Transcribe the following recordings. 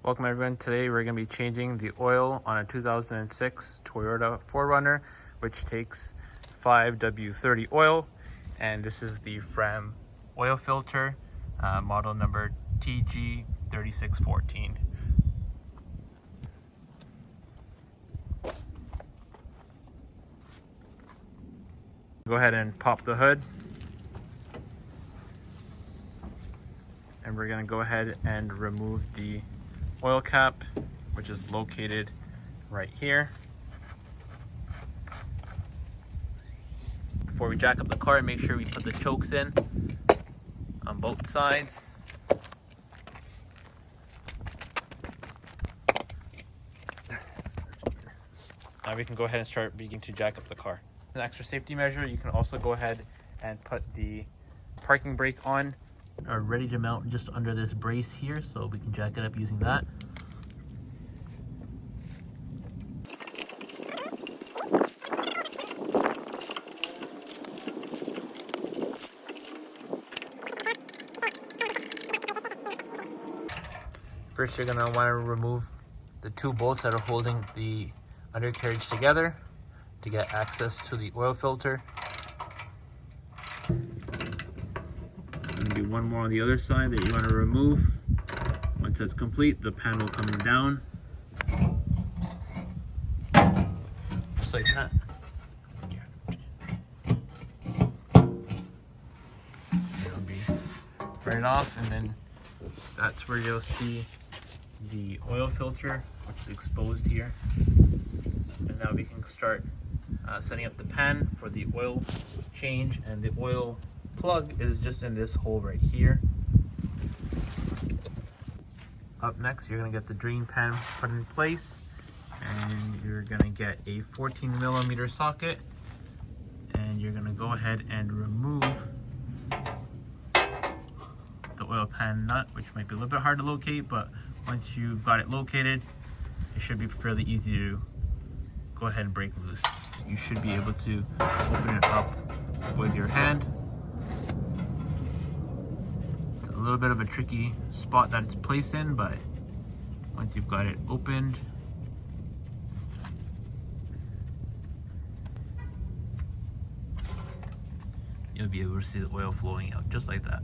Welcome everyone. Today we're going to be changing the oil on a 2006 Toyota 4Runner, which takes 5W30 oil, and this is the Fram oil filter, model number TG3614. Go ahead and pop the hood, and we're going to go ahead and remove the oil cap, which is located right here. Before we jack up the car, make sure we put the chokes in on both sides. Now we can go ahead and start beginning to jack up the car. An extra safety measure, you can also go ahead and put the parking brake on, are ready to mount just under this brace here, so we can jack it up using that. First, you're going to want to remove the two bolts that are holding the undercarriage together to get access to the oil filter. Do one more on the other side that you want to remove. Once that's complete, the panel coming down, just like that. It'll be right off, and then that's where you'll see the oil filter, which is exposed here. And now we can start setting up the pan for the oil change, and the oil plug is just in this hole right here. Up next, you're going to get the drain pan put in place, and you're going to get a 14mm socket, and you're going to go ahead and remove the oil pan nut, which might be a little bit hard to locate, but once you've got it located, it should be fairly easy to go ahead and break loose. You should be able to open it up with your hand. It's a little bit of a tricky spot that it's placed in, but once you've got it opened, you'll be able to see the oil flowing out just like that.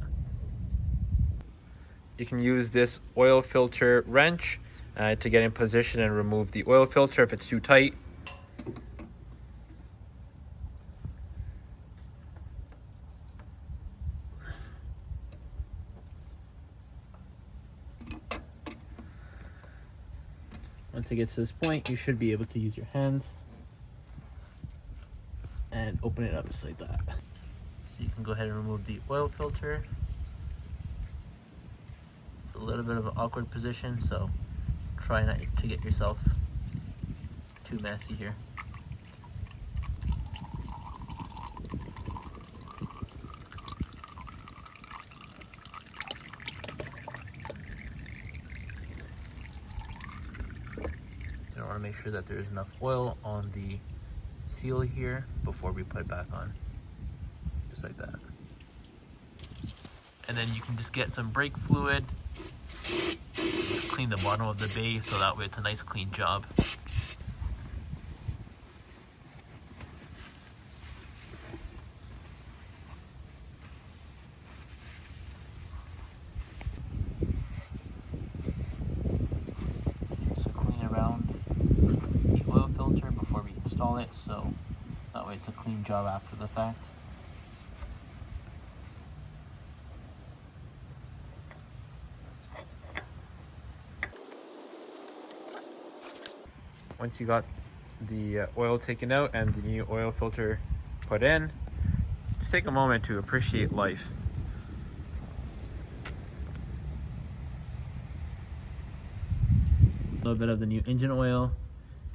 You can use this oil filter wrench to get in position and remove the oil filter if it's too tight. Once it gets to this point, you should be able to use your hands and open it up just like that. So you can go ahead and remove the oil filter. It's a little bit of an awkward position, so try not to get yourself too messy here. You want to make sure that there's enough oil on the seal here before we put it back on, just like that. And then you can just get some brake fluid, just clean the bottom of the bay so that way it's a nice clean job. Just clean around the oil filter before we install it, so that way it's a clean job after the fact. Once you got the oil taken out and the new oil filter put in, just take a moment to appreciate life. A little bit of the new engine oil,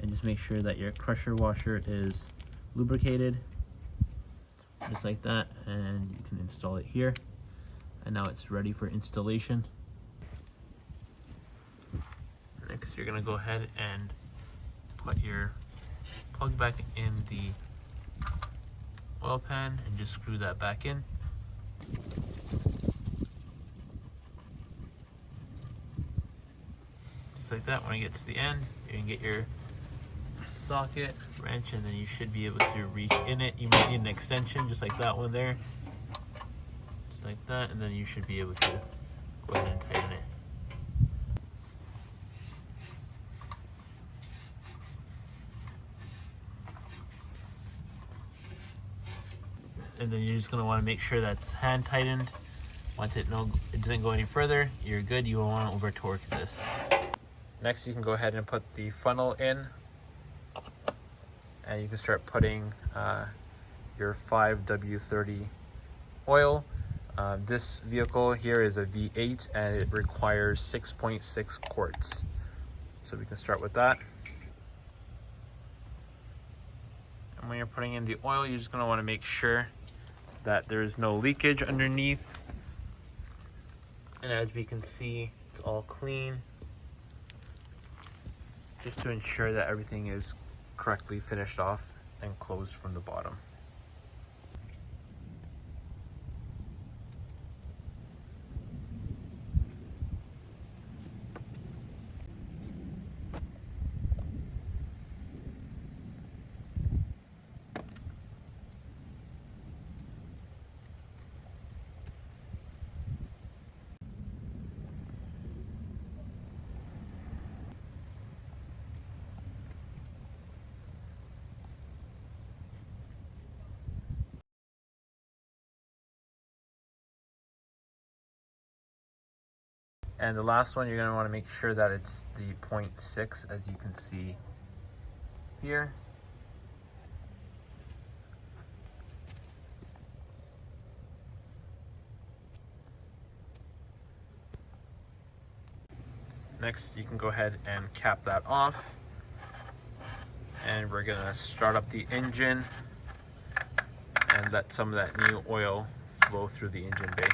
and just make sure that your crusher washer is lubricated, just like that, and you can install it here. And now it's ready for installation. Next, you're going to go ahead and put your plug back in the oil pan and just screw that back in. just like that. When it gets to the end, you can get your socket, wrench, and then you should be able to reach in it. You might need an extension just like that one there. Just like that, and then you should be able to go ahead and tighten it. And then you're just going to want to make sure that's hand tightened. Once it doesn't go any further, you're good. You don't want to over torque this. Next, you can go ahead and put the funnel in, and you can start putting your 5W30 oil. This vehicle here is a V8 and it requires 6.6 quarts. So we can start with that. And when you're putting in the oil, you're just going to want to make sure that there's no leakage underneath. And as we can see, it's all clean. Just to ensure that everything is correctly finished off and closed from the bottom. And the last one, you're going to want to make sure that it's the 0.6, as you can see here. Next, you can go ahead and cap that off. And we're going to start up the engine and let some of that new oil flow through the engine bay.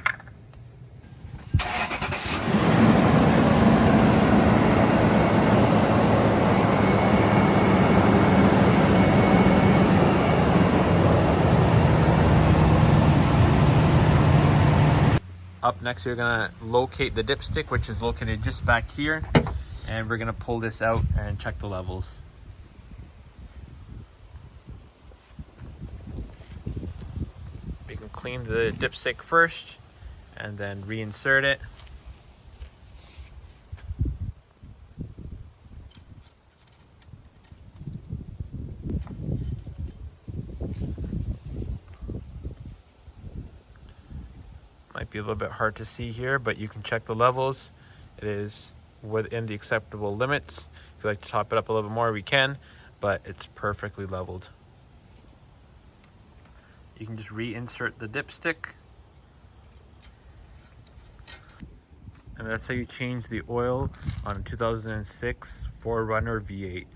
Up next, you're gonna locate the dipstick, which is located just back here, and we're gonna pull this out and check the levels. We can clean the dipstick first and then reinsert it. Might be a little bit hard to see here, but you can check the levels. It is within the acceptable limits. If you like to top it up a little bit more, we can, but it's perfectly leveled. You can just reinsert the dipstick. And that's how you change the oil on a 2006 4Runner V8.